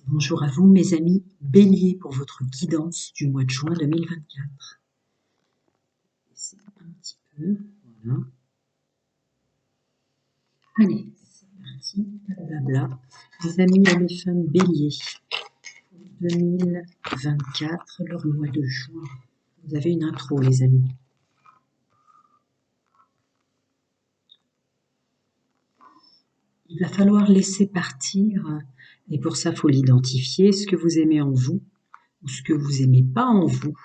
Bonjour à vous mes amis Bélier pour votre guidance du mois de juin 2024. C'est un petit peu, voilà. Allez, c'est parti, blabla. Les amis et les femmes Bélier, 2024, leur mois de juin. Vous avez une intro les amis. Il va falloir laisser partir, et pour ça il faut l'identifier, ce que vous aimez en vous ou ce que vous aimez pas en vous.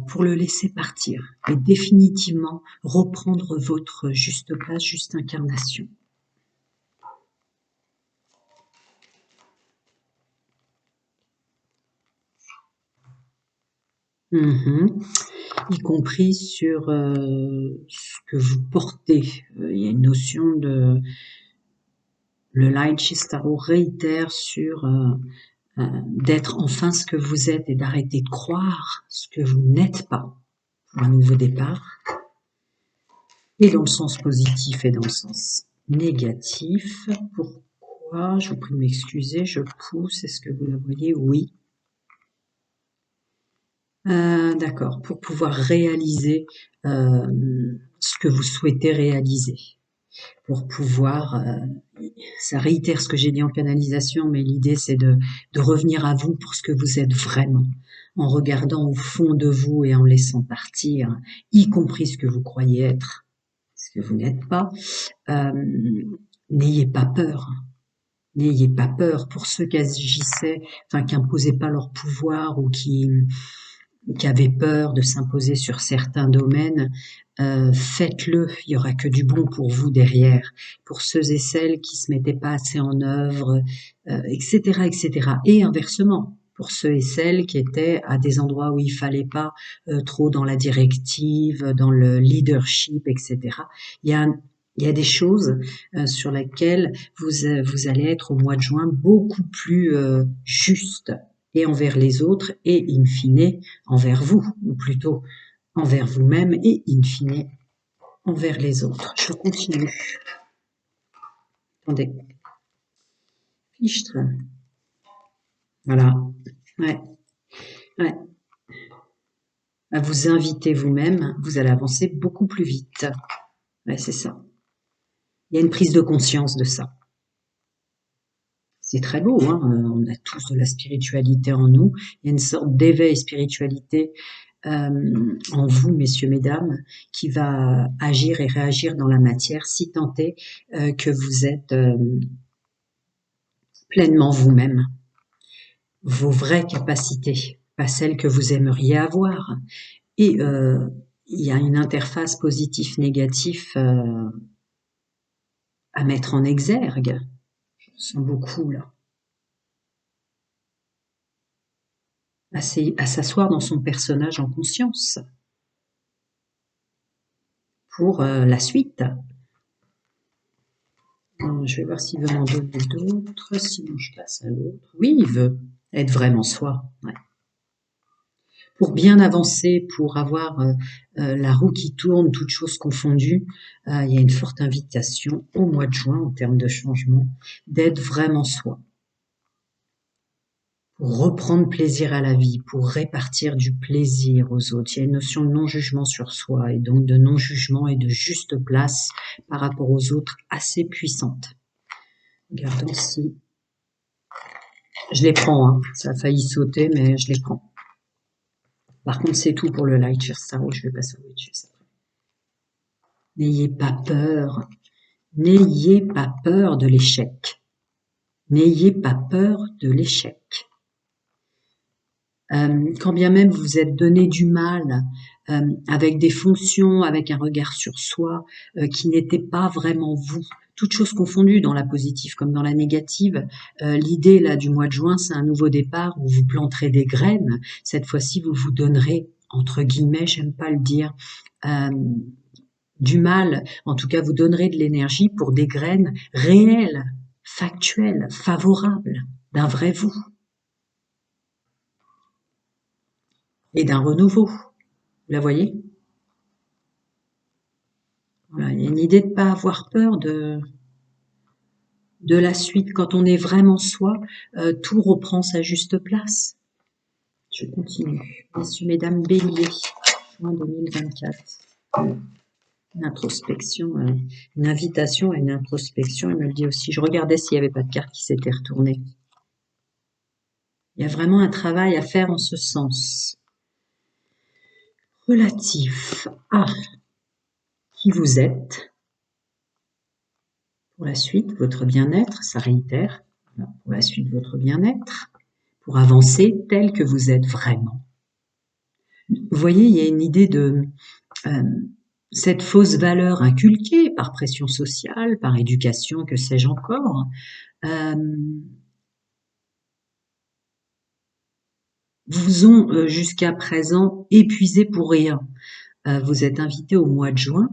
Pour le laisser partir et définitivement reprendre votre juste place, juste incarnation. Y compris sur ce que vous portez. Il y a une notion de... Le Light Tarot réitère sur d'être enfin ce que vous êtes et d'arrêter de croire ce que vous n'êtes pas pour un nouveau départ. Et dans le sens positif et dans le sens négatif. Pourquoi? Je vous prie de m'excuser, je pousse. Est-ce que vous la voyez? Oui. D'accord, pour pouvoir réaliser ce que vous souhaitez réaliser. Pour pouvoir, ça réitère ce que j'ai dit en canalisation, mais l'idée c'est de revenir à vous pour ce que vous êtes vraiment, en regardant au fond de vous et en laissant partir, y compris ce que vous croyez être, ce que vous n'êtes pas. N'ayez pas peur. N'ayez pas peur pour ceux qui agissaient, enfin qui imposaient pas leur pouvoir ou qui avaient peur de s'imposer sur certains domaines. Faites-le, il y aura que du bon pour vous derrière. Pour ceux et celles qui se mettaient pas assez en œuvre, etc., etc. Et inversement, pour ceux et celles qui étaient à des endroits où il fallait pas trop dans la directive, dans le leadership, etc. Il y a des choses sur lesquelles vous allez être au mois de juin beaucoup plus juste et envers les autres et in fine envers vous, ou plutôt envers vous-même et in fine envers les autres. Je continue. Attendez. Fichtre. Voilà. Ouais. Ouais. À vous inviter vous-même, vous allez avancer beaucoup plus vite. Ouais, c'est ça. Il y a une prise de conscience de ça. C'est très beau, hein. On a tous de la spiritualité en nous. Il y a une sorte d'éveil spiritualité en vous, messieurs, mesdames, qui va agir et réagir dans la matière si tant est que vous êtes pleinement vous-même. Vos vraies capacités, pas celles que vous aimeriez avoir. Et il y a une interface positif-négatif à mettre en exergue. Je sens beaucoup là. À s'asseoir dans son personnage en conscience pour la suite. Je vais voir s'il veut m'en donner d'autres, sinon je passe à l'autre. Oui, il veut être vraiment soi. Ouais. Pour bien avancer, pour avoir la roue qui tourne, toutes choses confondues, il y a une forte invitation au mois de juin en termes de changement, d'être vraiment soi. Pour reprendre plaisir à la vie, pour répartir du plaisir aux autres. Il y a une notion de non-jugement sur soi et donc de non-jugement et de juste place par rapport aux autres assez puissante. Regardons si... Je les prends, hein. Ça a failli sauter, mais je les prends. Par contre, c'est tout pour le Light Tarot. Je vais passer au Witches après. N'ayez pas peur. N'ayez pas peur de l'échec. N'ayez pas peur de l'échec. Quand bien même vous vous êtes donné du mal avec des fonctions, avec un regard sur soi qui n'était pas vraiment vous, toutes choses confondues dans la positive comme dans la négative, l'idée là du mois de juin, c'est un nouveau départ où vous planterez des graines. Cette fois-ci, vous vous donnerez, entre guillemets, j'aime pas le dire, du mal, en tout cas vous donnerez de l'énergie pour des graines réelles, factuelles, favorables, d'un vrai vous. Et d'un renouveau. Vous la voyez? Voilà, il y a une idée de ne pas avoir peur de la suite. Quand on est vraiment soi, tout reprend sa juste place. Je continue. Messieurs, mesdames, Bélier, juin 2024. Une introspection, une invitation à une introspection. Il me le dit aussi. Je regardais s'il n'y avait pas de carte qui s'était retournée. Il y a vraiment un travail à faire en ce sens. Relatif à qui vous êtes. Pour la suite, votre bien-être, ça réitère. Pour la suite, votre bien-être. Pour avancer tel que vous êtes vraiment. Vous voyez, il y a une idée de cette fausse valeur inculquée par pression sociale, par éducation, que sais-je encore, vous ont jusqu'à présent épuisé pour rien. Vous êtes invité au mois de juin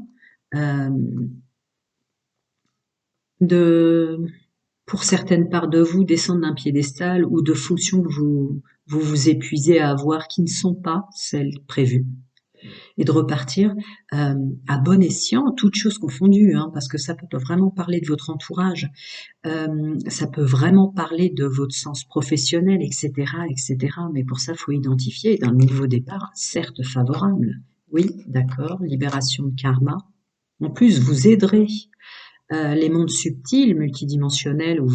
pour certaines parts de vous, descendre d'un piédestal ou de fonctions que vous épuisez à avoir qui ne sont pas celles prévues. Et de repartir à bon escient, toutes choses confondues, hein, parce que ça peut vraiment parler de votre entourage, ça peut vraiment parler de votre sens professionnel, etc., etc. Mais pour ça, il faut identifier d'un nouveau départ, certes favorable. Oui, d'accord, libération de karma. En plus, vous aiderez les mondes subtils, multidimensionnels ou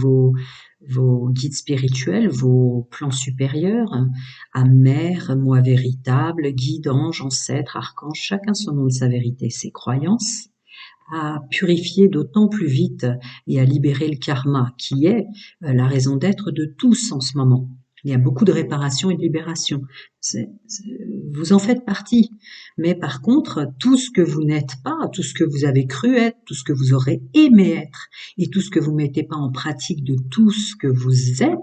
vos guides spirituels, vos plans supérieurs, mère, moi véritable, guide, ange, ancêtre, archange, chacun son nom de sa vérité, ses croyances, à purifier d'autant plus vite et à libérer le karma, qui est la raison d'être de tous en ce moment. Il y a beaucoup de réparation et de libération. Vous en faites partie. Mais par contre, tout ce que vous n'êtes pas, tout ce que vous avez cru être, tout ce que vous aurez aimé être, et tout ce que vous mettez pas en pratique de tout ce que vous êtes,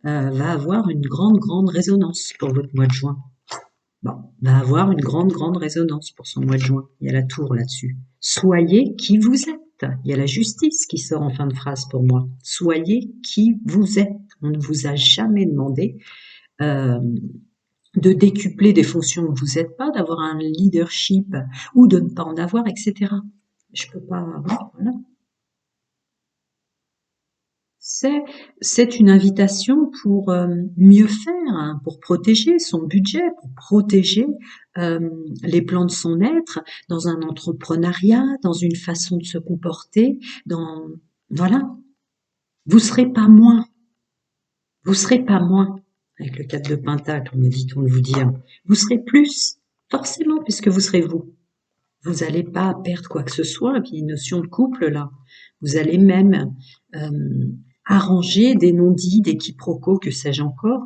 va avoir une grande, grande résonance pour votre mois de juin. Bon, va avoir une grande, grande résonance pour son mois de juin. Il y a la tour là-dessus. Soyez qui vous êtes. Il y a la justice qui sort en fin de phrase pour moi. Soyez qui vous êtes. On ne vous a jamais demandé de décupler des fonctions que vous n'êtes pas, d'avoir un leadership ou de ne pas en avoir, etc. Je peux pas. Voilà. C'est une invitation pour mieux faire, hein, pour protéger son budget, pour protéger les plans de son être dans un entrepreneuriat, dans une façon de se comporter, voilà. Vous serez pas moins. Vous serez pas moins. Avec le 4 de Pentacle, me dit-on de vous dire. Vous serez plus, forcément, puisque vous serez vous. Vous n'allez pas perdre quoi que ce soit. Et puis, une notion de couple, là. Vous allez même arranger des non-dits, des quiproquos, que sais-je encore,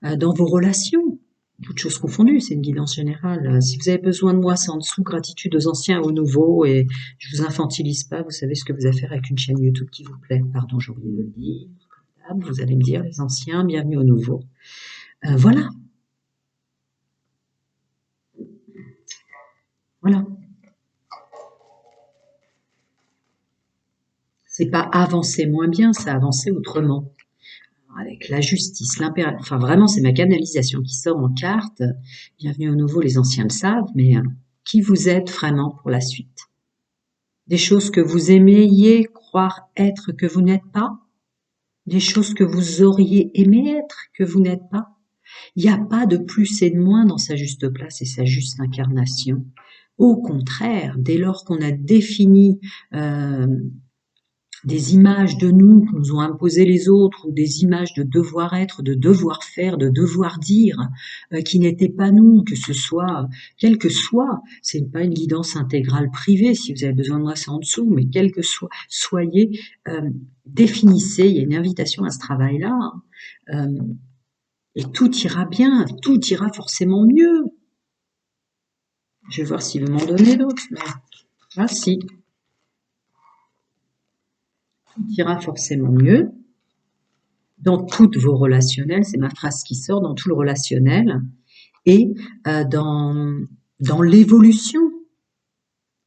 dans vos relations. Toutes choses confondues, c'est une guidance générale. Si vous avez besoin de moi, c'est en dessous, gratitude aux anciens, aux nouveaux, et je vous infantilise pas, vous savez ce que vous avez à faire avec une chaîne YouTube qui vous plaît. Pardon, j'ai oublié de le dire. Vous allez me dire, les anciens, bienvenue aux nouveaux. Voilà. Voilà. C'est pas avancer moins bien, c'est avancer autrement. Avec la justice, l'impératif. Enfin, vraiment, c'est ma canalisation qui sort en carte. Bienvenue au nouveau, les anciens le savent, mais qui vous êtes vraiment pour la suite? Des choses que vous aimeriez croire être que vous n'êtes pas? Des choses que vous auriez aimé être que vous n'êtes pas? Il n'y a pas de plus et de moins dans sa juste place et sa juste incarnation. Au contraire, dès lors qu'on a défini des images de nous que nous ont imposées les autres, ou des images de devoir être, de devoir faire, de devoir dire, qui n'étaient pas nous, que ce soit, quel que soit, c'est pas une guidance intégrale privée, si vous avez besoin de moi c'est en dessous, mais quel que soit, soyez, définissez, il y a une invitation à ce travail-là, et tout ira bien, tout ira forcément mieux. Je vais voir s'il veut m'en donner d'autres, mais ah si. Tout ira forcément mieux. Dans toutes vos relationnels, c'est ma phrase qui sort, dans tout le relationnel, et dans l'évolution,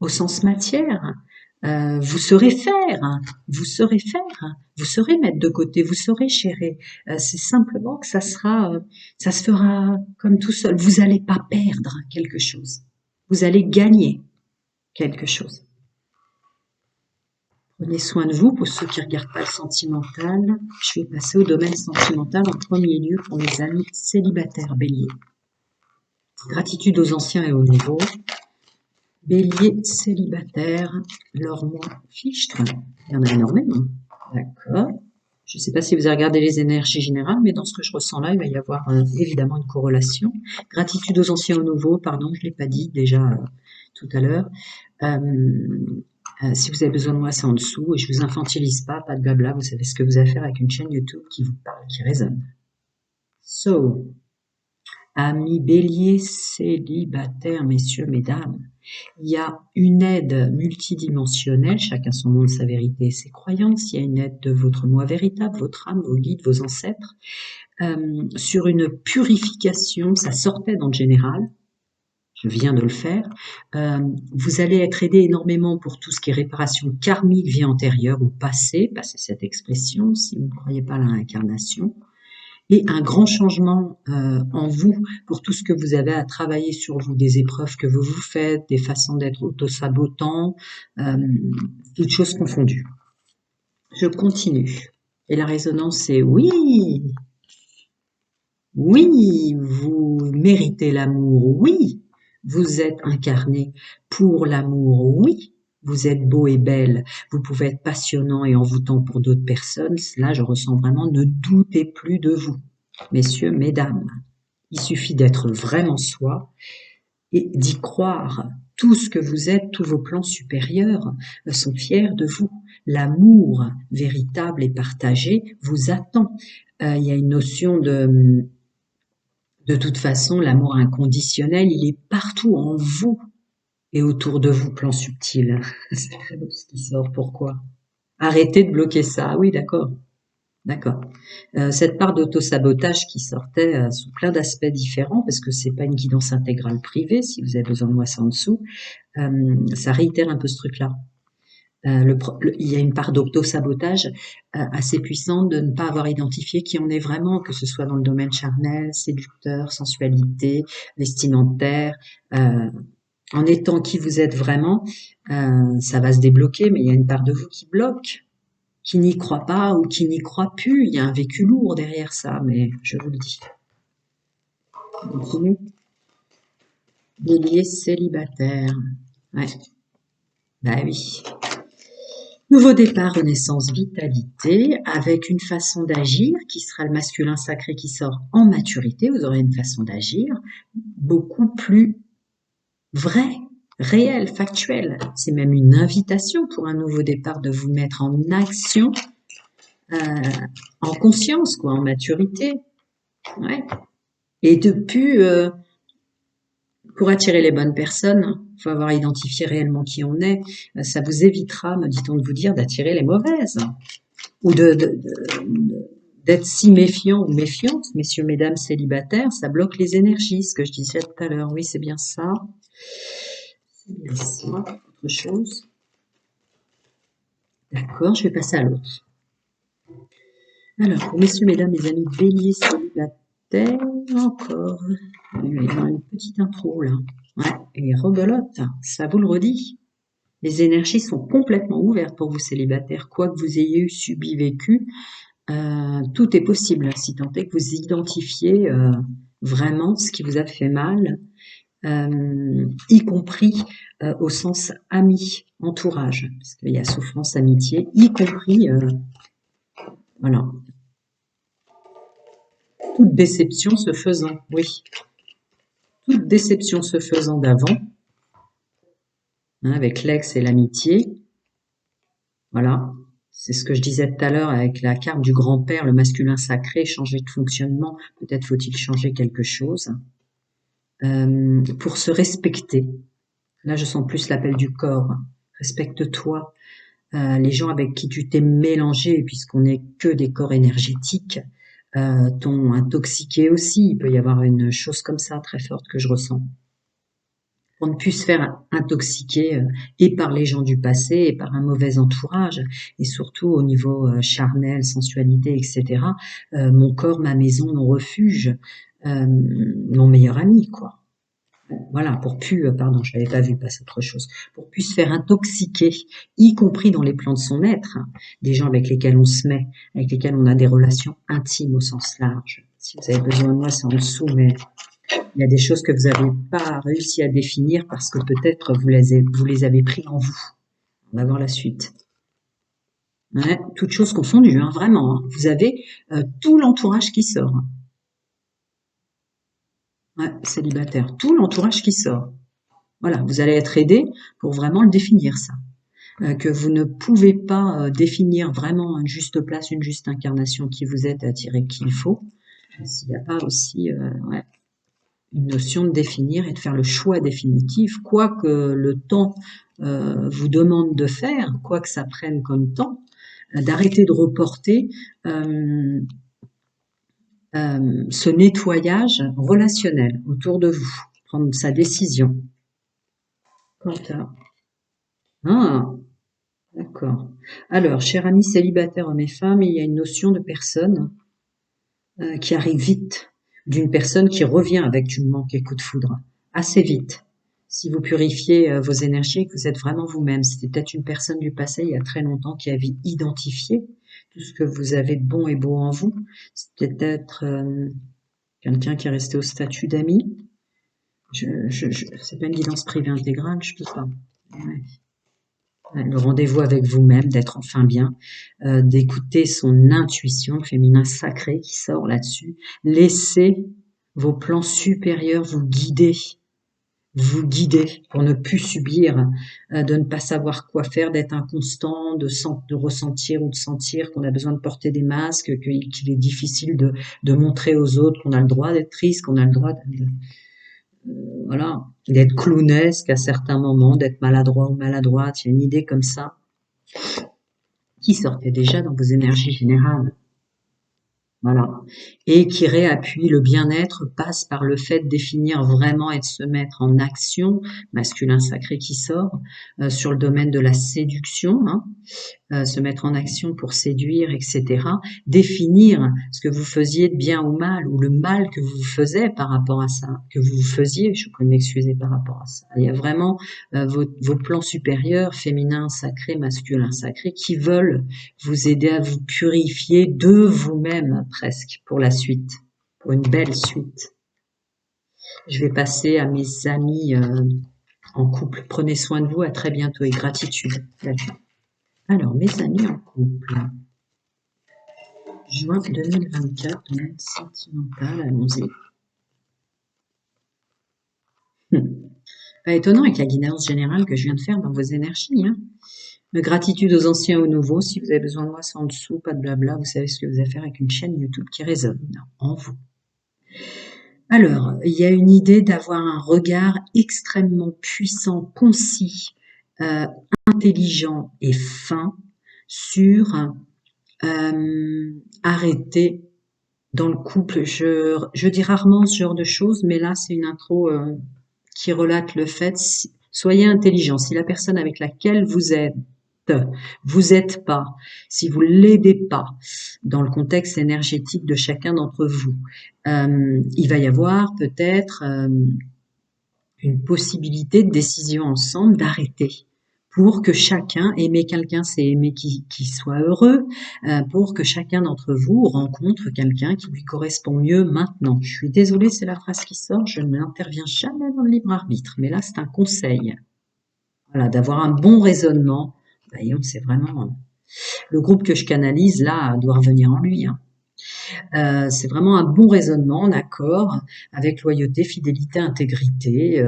au sens matière. Vous saurez faire, vous saurez faire, vous saurez mettre de côté, vous saurez chérir. C'est simplement que ça se fera comme tout seul. Vous n'allez pas perdre quelque chose, vous allez gagner quelque chose. Prenez soin de vous. Pour ceux qui ne regardent pas le sentimental, je vais passer au domaine sentimental en premier lieu pour mes amis célibataires Bélier. Gratitude aux anciens et aux nouveaux. Bélier célibataire, leur mois fichtre. Il y en a énormément. D'accord. Je ne sais pas si vous avez regardé les énergies générales, mais dans ce que je ressens là, il va y avoir évidemment une corrélation. Gratitude aux anciens et aux nouveaux, pardon, je ne l'ai pas dit déjà tout à l'heure. Si vous avez besoin de moi, c'est en dessous, et je vous infantilise pas de blabla, vous savez ce que vous avez à faire avec une chaîne YouTube qui vous parle, qui résonne. So, amis bélier célibataires, messieurs, mesdames, il y a une aide multidimensionnelle, chacun son monde, sa vérité et ses croyances. Il y a une aide de votre moi véritable, votre âme, vos guides, vos ancêtres, sur une purification. Ça sortait dans le général, je viens de le faire. Vous allez être aidé énormément pour tout ce qui est réparation karmique, vie antérieure ou passée, passez cette expression si vous ne croyez pas à la réincarnation. Et un grand changement en vous pour tout ce que vous avez à travailler sur vous, des épreuves que vous vous faites, des façons d'être auto-sabotants, toutes choses confondues. Je continue. Et la résonance c'est oui, oui, vous méritez l'amour, oui, vous êtes incarné pour l'amour, oui, vous êtes beau et belle, vous pouvez être passionnant et envoûtant pour d'autres personnes. Là, je ressens vraiment, ne doutez plus de vous. Messieurs, mesdames, il suffit d'être vraiment soi et d'y croire. Tout ce que vous êtes, tous vos plans supérieurs sont fiers de vous. L'amour véritable et partagé vous attend. Il y a une notion de toute façon, l'amour inconditionnel, il est partout en vous et autour de vous, plan subtil. C'est très beau ce qui sort. Pourquoi? Arrêtez de bloquer ça. Oui, d'accord. D'accord. Cette part d'auto-sabotage qui sortait sous plein d'aspects différents, parce que c'est pas une guidance intégrale privée, si vous avez besoin de moi, c'est en dessous, ça réitère un peu ce truc-là. Il y a une part d'auto-sabotage assez puissante de ne pas avoir identifié qui on est vraiment, que ce soit dans le domaine charnel, séducteur, sensualité, vestimentaire. En étant qui vous êtes vraiment, ça va se débloquer, mais il y a une part de vous qui bloque, qui n'y croit pas ou qui n'y croit plus. Il y a un vécu lourd derrière ça, mais je vous le dis. On continue. Bélier célibataire. Ouais. Bah oui. Nouveau départ, renaissance, vitalité, avec une façon d'agir qui sera le masculin sacré qui sort en maturité. Vous aurez une façon d'agir beaucoup plus vraie, réelle, factuelle. C'est même une invitation pour un nouveau départ de vous mettre en action, en conscience, quoi, en maturité. Ouais. Et depuis, pour attirer les bonnes personnes, il faut avoir identifié réellement qui on est. Ça vous évitera, me dit-on de vous dire, d'attirer les mauvaises. Ou d'être si méfiant ou méfiante, messieurs, mesdames célibataires, ça bloque les énergies, ce que je disais tout à l'heure. Oui, c'est bien ça. C'est bien ça. Autre chose. D'accord, je vais passer à l'autre. Alors, pour messieurs, mesdames, mes amis béliers célibataires, encore. Il va y avoir une petite intro, là. Ouais, et rebelote, ça vous le redit. Les énergies sont complètement ouvertes pour vous célibataires, quoi que vous ayez eu, subi, vécu. Tout est possible, si tant est que vous identifiez vraiment ce qui vous a fait mal, y compris au sens ami, entourage, parce qu'il y a souffrance, amitié, y compris, voilà, toute déception se faisant, oui, toute déception se faisant d'avant, hein, avec l'ex et l'amitié, voilà. C'est ce que je disais tout à l'heure avec la carte du grand-père, le masculin sacré, changer de fonctionnement. Peut-être faut-il changer quelque chose pour se respecter. Là, je sens plus l'appel du corps. Respecte-toi. Les gens avec qui tu t'es mélangé, puisqu'on n'est que des corps énergétiques, t'ont intoxiqué aussi. Il peut y avoir une chose comme ça très forte que je ressens. On ne puisse se faire intoxiquer et par les gens du passé et par un mauvais entourage, et surtout au niveau charnel, sensualité, etc. Mon corps, ma maison, mon refuge, mon meilleur ami, quoi. Voilà, pour plus, pardon, je n'avais pas vu passer autre chose, pour plus se faire intoxiquer, y compris dans les plans de son être, hein, des gens avec lesquels on se met, avec lesquels on a des relations intimes au sens large. Si vous avez besoin de moi, c'est en dessous, mais il y a des choses que vous n'avez pas réussi à définir parce que peut-être vous les avez pris en vous. On va voir la suite. Ouais, toutes choses confondues, hein, vraiment. Hein. Vous avez tout l'entourage qui sort. Ouais, célibataire, tout l'entourage qui sort. Voilà, vous allez être aidé pour vraiment le définir, ça. Que vous ne pouvez pas définir vraiment une juste place, une juste incarnation qui vous aide à attirer qui il faut, s'il n'y a pas aussi ouais, une notion de définir et de faire le choix définitif, quoi que le temps vous demande de faire, quoi que ça prenne comme temps, d'arrêter de reporter ce nettoyage relationnel autour de vous, prendre sa décision. Quant à... Ah, d'accord. Alors, chers amis célibataires hommes et femmes, il y a une notion de personne qui arrive vite, d'une personne qui revient avec du manque et coup de foudre, assez vite. Si vous purifiez vos énergies et que vous êtes vraiment vous-même, c'était peut-être une personne du passé il y a très longtemps qui avait identifié tout ce que vous avez de bon et beau en vous. C'est peut-être quelqu'un qui est resté au statut d'ami. C'est pas une guidance privée intégrale, je peux pas. Ouais. Le rendez-vous avec vous-même, d'être enfin bien, d'écouter son intuition, le féminin sacré qui sort là-dessus. Laissez vos plans supérieurs vous guider pour ne plus subir, de ne pas savoir quoi faire, d'être inconstant, de ressentir ou de sentir qu'on a besoin de porter des masques, qu'il est difficile de montrer aux autres qu'on a le droit d'être triste, qu'on a le droit voilà, d'être clownesque à certains moments, d'être maladroit ou maladroite. Il y a une idée comme ça qui sortait déjà dans vos énergies générales. Voilà. Et qui réappuie le bien-être passe par le fait de définir vraiment et de se mettre en action, masculin sacré qui sort, sur le domaine de la séduction, hein, se mettre en action pour séduire, etc. Définir ce que vous faisiez de bien ou mal, ou le mal que vous faisiez par rapport à ça, que vous faisiez, je peux m'excuser par rapport à ça. Il y a vraiment vos plans supérieurs, féminin sacré, masculin sacré, qui veulent vous aider à vous purifier de vous-même presque pour la suite, pour une belle suite. Je vais passer à mes amis en couple. Prenez soin de vous, à très bientôt et gratitude. Alors, mes amis en couple, juin 2024, domaine sentimental, allons-y. Pas étonnant avec la guidance générale que je viens de faire dans vos énergies. Hein. Gratitude aux anciens et aux nouveaux. Si vous avez besoin de moi, c'est en dessous, pas de blabla. Vous savez ce que vous avez à faire avec une chaîne YouTube qui résonne en vous. Alors, il y a une idée d'avoir un regard extrêmement puissant, concis, intelligent et fin sur arrêter dans le couple. Je dis rarement ce genre de choses, mais là, c'est une intro qui relate le fait, soyez intelligent. Si la personne avec laquelle vous êtes pas, si vous l'aidez pas dans le contexte énergétique de chacun d'entre vous, il va y avoir peut-être une possibilité de décision ensemble d'arrêter pour que chacun, aimer quelqu'un, c'est aimer qui soit heureux, pour que chacun d'entre vous rencontre quelqu'un qui lui correspond mieux maintenant. Je suis désolée, c'est la phrase qui sort, je n'interviens jamais dans le libre arbitre, mais là c'est un conseil. Voilà, d'avoir un bon raisonnement. Voyons, c'est vraiment le groupe que je canalise là doit revenir en lui. Hein. C'est vraiment un bon raisonnement, en accord avec loyauté, fidélité, intégrité,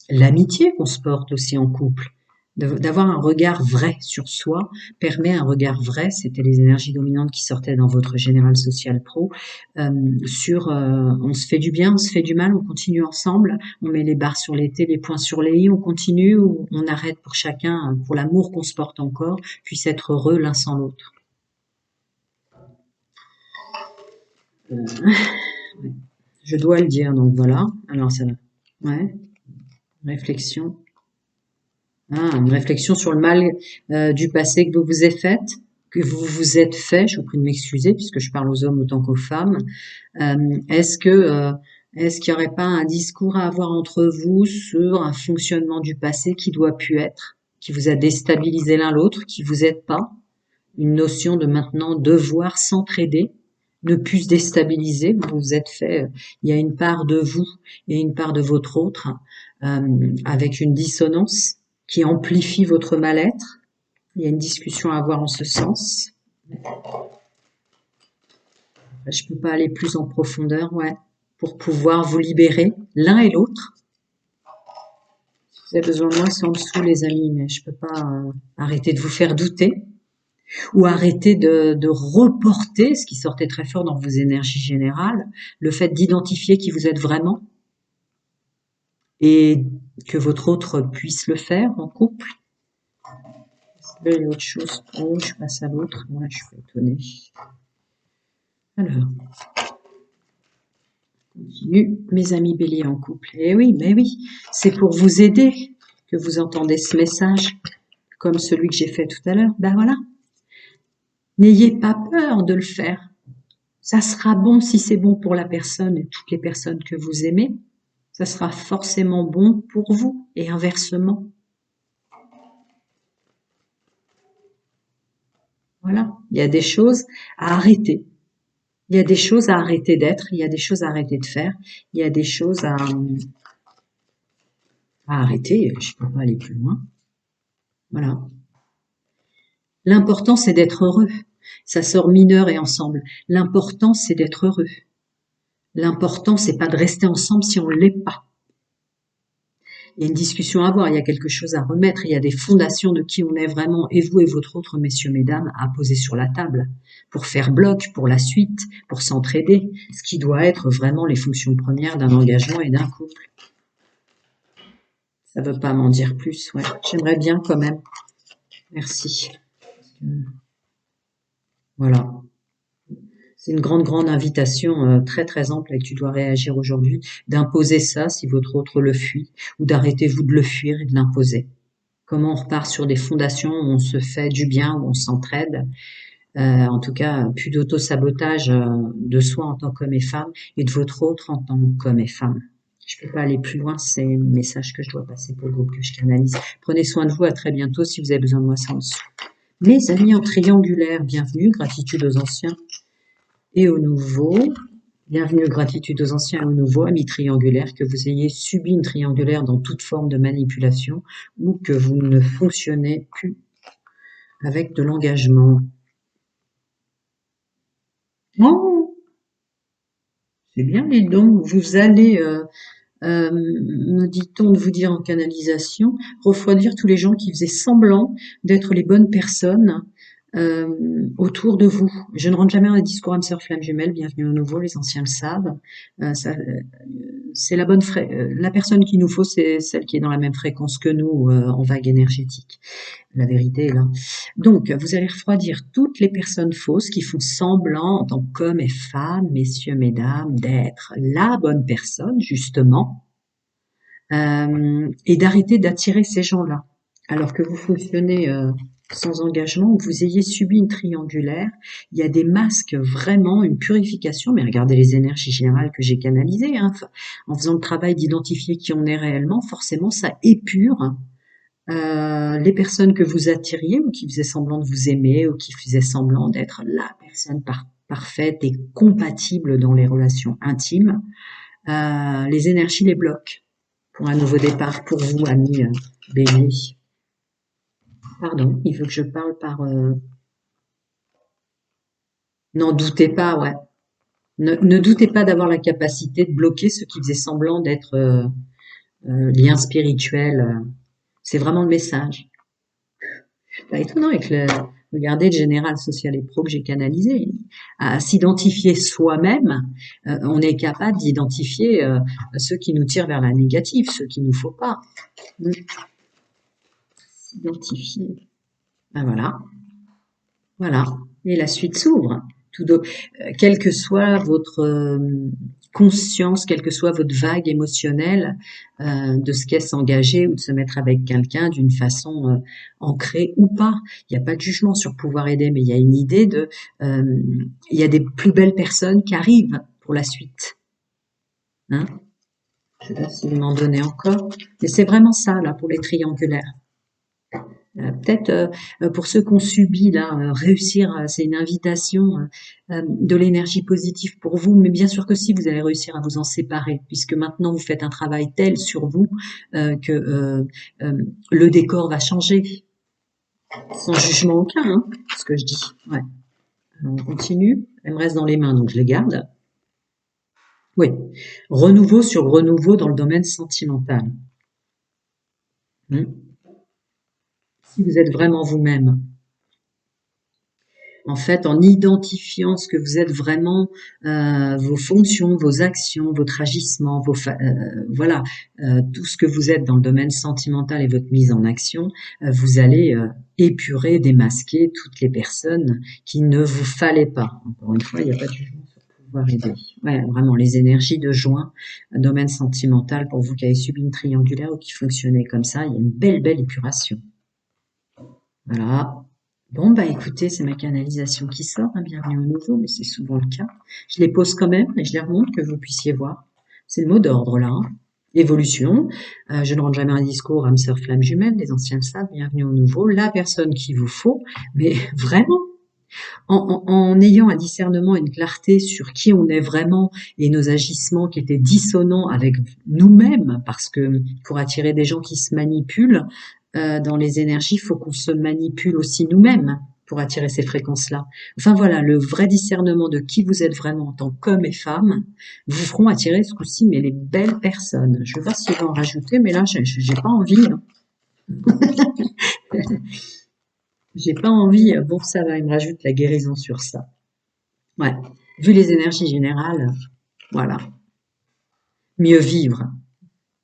l'amitié qu'on se porte aussi en couple. D'avoir un regard vrai sur soi permet un regard vrai, c'était les énergies dominantes qui sortaient dans votre Général Social Pro, sur on se fait du bien, on se fait du mal, on continue ensemble, on met les barres sur les T, les points sur les I, on continue ou on arrête pour chacun, pour l'amour qu'on se porte encore, puisse être heureux l'un sans l'autre. Je dois le dire, donc voilà. Alors ça va. Ouais. Réflexion. Ah, une réflexion sur le mal du passé que vous vous êtes fait, que vous vous êtes fait. Je vous prie de m'excuser puisque je parle aux hommes autant qu'aux femmes. Est-ce que Est-ce qu'il n'y aurait pas un discours à avoir entre vous sur un fonctionnement du passé qui doit plus être, qui vous a déstabilisé l'un l'autre, qui vous aide pas? Une notion de maintenant devoir s'entraider, ne plus se déstabiliser. Vous vous êtes fait, il y a une part de vous et une part de votre autre, avec une dissonance qui amplifie votre mal-être. Il y a une discussion à avoir en ce sens. Je peux pas aller plus en profondeur, ouais, pour pouvoir vous libérer l'un et l'autre. Si vous avez besoin de moi, c'est en dessous, les amis, mais je peux pas arrêter de vous faire douter ou arrêter de reporter, ce qui sortait très fort dans vos énergies générales, le fait d'identifier qui vous êtes vraiment et que votre autre puisse le faire en couple. Il y a autre chose. Oh, je passe à l'autre. Ouais, je suis pas étonnée. Alors, continue, mes amis béliers en couple. Eh oui, mais oui, c'est pour vous aider que vous entendez ce message, comme celui que j'ai fait tout à l'heure. Ben voilà. N'ayez pas peur de le faire. Ça sera bon si c'est bon pour la personne et toutes les personnes que vous aimez. Ça sera forcément bon pour vous et inversement. Voilà. Il y a des choses à arrêter. Il y a des choses à arrêter d'être. Il y a des choses à arrêter de faire. Il y a des choses à arrêter. Je ne peux pas aller plus loin. Voilà. L'important, c'est d'être heureux. Ça sort mineur et ensemble. L'important, c'est d'être heureux. L'important, c'est pas de rester ensemble si on l'est pas. Il y a une discussion à avoir, il y a quelque chose à remettre, il y a des fondations de qui on est vraiment, et vous et votre autre, messieurs, mesdames, à poser sur la table pour faire bloc pour la suite, pour s'entraider, ce qui doit être vraiment les fonctions premières d'un engagement et d'un couple. Ça veut pas m'en dire plus, ouais. J'aimerais bien quand même. Merci. Voilà. C'est une grande invitation très très ample et que tu dois réagir aujourd'hui, d'imposer ça si votre autre le fuit, ou d'arrêter vous de le fuir et de l'imposer. Comment on repart sur des fondations où on se fait du bien, où on s'entraide. En tout cas, plus d'auto-sabotage de soi en tant qu'homme et femme et de votre autre en tant qu'homme et femme. Je peux pas aller plus loin, c'est le message que je dois passer pour le groupe que je canalise. Prenez soin de vous, à très bientôt. Si vous avez besoin de moi, c'est en dessous. Mes amis en triangulaire, bienvenue, gratitude aux anciens et aux nouveaux. Bienvenue, gratitude aux anciens et aux nouveaux, amis triangulaires, que vous ayez subi une triangulaire dans toute forme de manipulation ou que vous ne fonctionnez plus avec de l'engagement. Oh, c'est bien, les dons. Vous allez, me dit-on de vous dire en canalisation, refroidir tous les gens qui faisaient semblant d'être les bonnes personnes autour de vous. Je ne rentre jamais dans les discours âme sœur flamme jumelle, bienvenue au nouveau, les anciens le savent. C'est la bonne la personne qu'il nous faut, c'est celle qui est dans la même fréquence que nous en vague énergétique. La vérité est là. Donc, vous allez refroidir toutes les personnes fausses qui font semblant, en tant qu'hommes et femmes, messieurs, mesdames, d'être la bonne personne, justement, et d'arrêter d'attirer ces gens-là. Alors que vous fonctionnez sans engagement, que vous ayez subi une triangulaire, il y a des masques, vraiment, une purification, mais regardez les énergies générales que j'ai canalisées, hein, en faisant le travail d'identifier qui on est réellement, forcément, ça épure les personnes que vous attiriez ou qui faisaient semblant de vous aimer ou qui faisaient semblant d'être la personne parfaite et compatible dans les relations intimes, les énergies les bloquent pour un nouveau départ pour vous, amis béliers. Pardon, il veut que je parle par... N'en doutez pas, ouais. Ne doutez pas d'avoir la capacité de bloquer ceux qui faisaient semblant d'être liens spirituels. C'est vraiment le message. Pas étonnant avec regardez le général social et pro que j'ai canalisé. À s'identifier soi-même, on est capable d'identifier ceux qui nous tirent vers la négative, ceux qu'il nous faut pas. S'identifier. Ben voilà. Voilà. Et la suite s'ouvre. Quelle que soit votre conscience, quelle que soit votre vague émotionnelle de ce qu'est s'engager ou de se mettre avec quelqu'un d'une façon ancrée ou pas. Il n'y a pas de jugement sur pouvoir aider, mais il y a une idée il y a des plus belles personnes qui arrivent pour la suite. Hein? Je sais pas si vous m'en donnez encore. Mais c'est vraiment ça, là, pour les triangulaires. Peut-être pour ceux qui ont subi là, réussir, c'est une invitation de l'énergie positive pour vous, mais bien sûr que si vous allez réussir à vous en séparer, puisque maintenant vous faites un travail tel sur vous que le décor va changer, sans jugement aucun, hein, ce que je dis. Ouais. Alors, on continue. Elle me reste dans les mains, donc je les garde. Oui. Renouveau sur renouveau dans le domaine sentimental. Si vous êtes vraiment vous-même, en fait, en identifiant ce que vous êtes vraiment, vos fonctions, vos actions, votre agissement, voilà, tout ce que vous êtes dans le domaine sentimental et votre mise en action, vous allez épurer, démasquer toutes les personnes qui ne vous fallaient pas. Encore une fois, il n'y a pas de jugement sur pouvoir aider. Ouais, vraiment, les énergies de juin, domaine sentimental, pour vous qui avez subi une triangulaire ou qui fonctionnait comme ça, il y a une belle, belle épuration. Voilà. Bon, bah écoutez, c'est ma canalisation qui sort, hein, bienvenue au nouveau, mais c'est souvent le cas. Je les pose quand même et je les remonte que vous puissiez voir. C'est le mot d'ordre là. Hein. Évolution. Je ne rentre jamais un discours, âme sœur, flamme jumelle, les anciens le savent, bienvenue au nouveau. La personne qu'il vous faut, mais vraiment, en ayant un discernement, une clarté sur qui on est vraiment et nos agissements qui étaient dissonants avec nous-mêmes, parce que pour attirer des gens qui se manipulent dans les énergies, il faut qu'on se manipule aussi nous-mêmes pour attirer ces fréquences-là. Enfin voilà, le vrai discernement de qui vous êtes vraiment en tant qu'homme et femme vous feront attirer ce coup-ci, mais les belles personnes. Je vais voir s'il va en rajouter, mais là, j'ai pas envie. Hein. J'ai pas envie. Bon, ça va, il me rajoute la guérison sur ça. Ouais. Vu les énergies générales, voilà. Mieux vivre.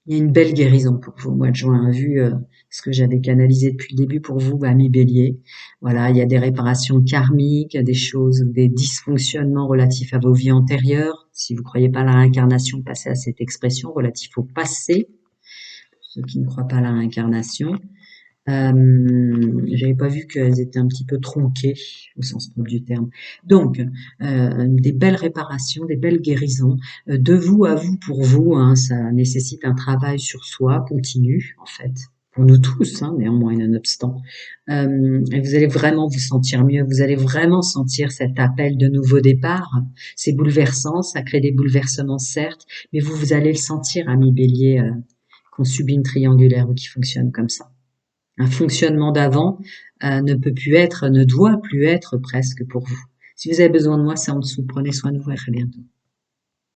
Il y a une belle guérison pour vous au mois de juin, vu ce que j'avais canalisé depuis le début pour vous, amis bélier. Voilà, il y a des réparations karmiques, des choses, des dysfonctionnements relatifs à vos vies antérieures. Si vous croyez pas à la réincarnation, passez à cette expression relatif au passé. Pour ceux qui ne croient pas à la réincarnation. J'avais pas vu qu'elles étaient un petit peu tronquées au sens propre du terme. Donc, des belles réparations, des belles guérisons, de vous à vous pour vous. Hein, ça nécessite un travail sur soi continu, en fait, pour nous tous, hein, néanmoins, nonobstant. Et vous allez vraiment vous sentir mieux. Vous allez vraiment sentir cet appel de nouveau départ. C'est bouleversant, ça crée des bouleversements certes, mais vous allez le sentir, amis Bélier, qu'on subit une triangulaire ou qui fonctionne comme ça. Un fonctionnement d'avant ne peut plus être, ne doit plus être presque pour vous. Si vous avez besoin de moi, c'est en dessous. Prenez soin de vous et à très bientôt.